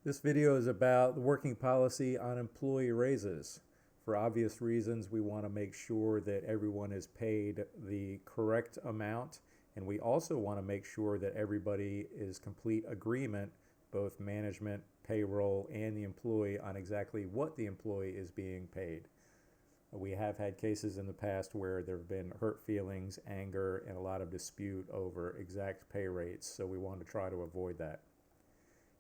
This video is about the working policy on employee raises. For obvious reasons, we want to make sure that everyone is paid the correct amount, and we also want to make sure that everybody is complete agreement, both management, payroll, and the employee, on exactly what the employee is being paid. We have had cases in the past where there have been hurt feelings, anger, and a lot of dispute over exact pay rates, so we want to try to avoid that.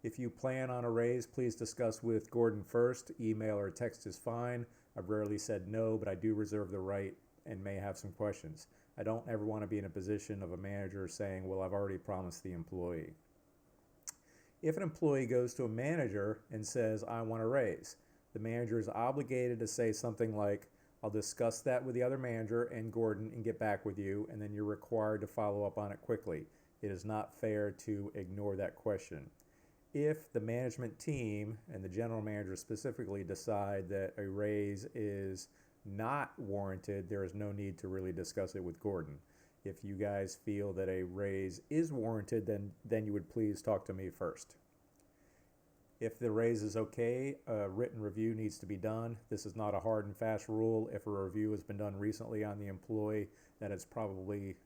If you plan on a raise, please discuss with Gordon first. Email or text is fine. I've rarely said no, but I do reserve the right and may have some questions. I don't ever want to be in a position of a manager saying, well, I've already promised the employee. If an employee goes to a manager and says, I want a raise, the manager is obligated to say something like, I'll discuss that with the other manager and Gordon and get back with you, and then you're required to follow up on it quickly. It is not fair to ignore that question. If the management team and the general manager specifically decide that a raise is not warranted, there is no need to really discuss it with Gordon. If you guys feel that a raise is warranted, then you would please talk to me first. If the raise is okay, a written review needs to be done. This is not a hard and fast rule. If a review has been done recently on the employee, then it's probably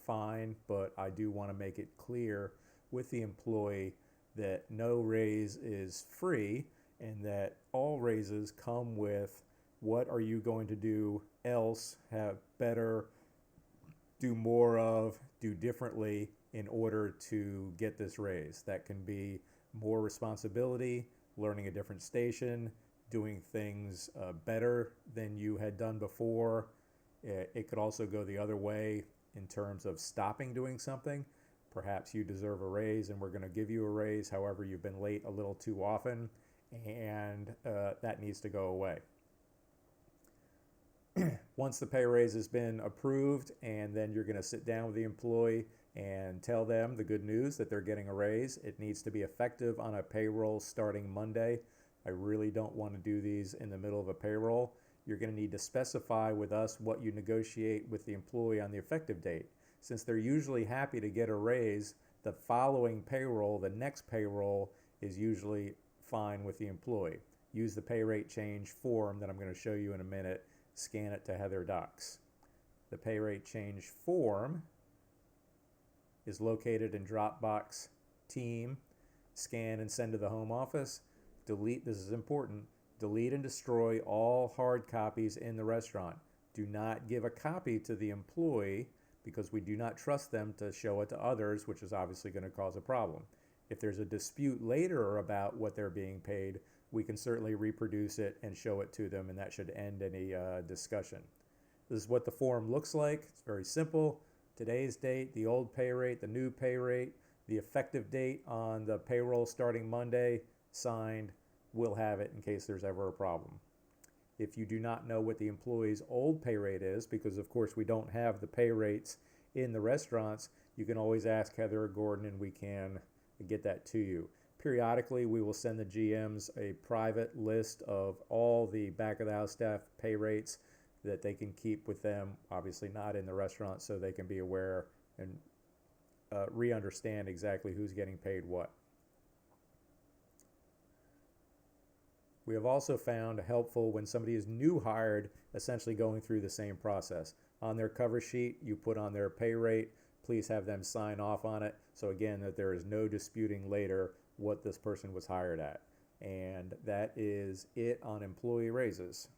fine, but I do want to make it clear with the employee that no raise is free and that all raises come with what are you going to do else, have better, do more of, do differently in order to get this raise. That can be more responsibility, learning a different station, doing things better than you had done before. It could also go the other way in terms of stopping doing something. Perhaps you deserve a raise and we're going to give you a raise. However, you've been late a little too often and that needs to go away. Once the pay raise has been approved, and then you're going to sit down with the employee and tell them the good news that they're getting a raise. It needs to be effective on a payroll starting Monday. I really don't want to do these in the middle of a payroll. You're going to need to specify with us what you negotiate with the employee on the effective date. Since they're usually happy to get a raise, the following payroll, the next payroll, is usually fine with the employee. Use the pay rate change form that I'm going to show you in a minute. Scan it to Heather Docs. The pay rate change form is located in Dropbox Team. Scan and send to the home office. Delete, this is important, delete and destroy all hard copies in the restaurant. Do not give a copy to the employee because we do not trust them to show it to others, which is obviously going to cause a problem. If there's a dispute later about what they're being paid, we can certainly reproduce it and show it to them, and that should end any discussion. This is what the form looks like. It's very simple. Today's date, the old pay rate, the new pay rate, the effective date on the payroll starting Monday, signed. We'll have it in case there's ever a problem. If you do not know what the employee's old pay rate is, because of course we don't have the pay rates in the restaurants, you can always ask Heather or Gordon and we can get that to you. Periodically, we will send the GMs a private list of all the back of the house staff pay rates that they can keep with them, obviously not in the restaurant, so they can be aware and re-understand exactly who's getting paid what. We have also found helpful when somebody is new hired, essentially going through the same process. On their cover sheet, you put on their pay rate. Please have them sign off on it. So again, that there is no disputing later what this person was hired at. And that is it on employee raises.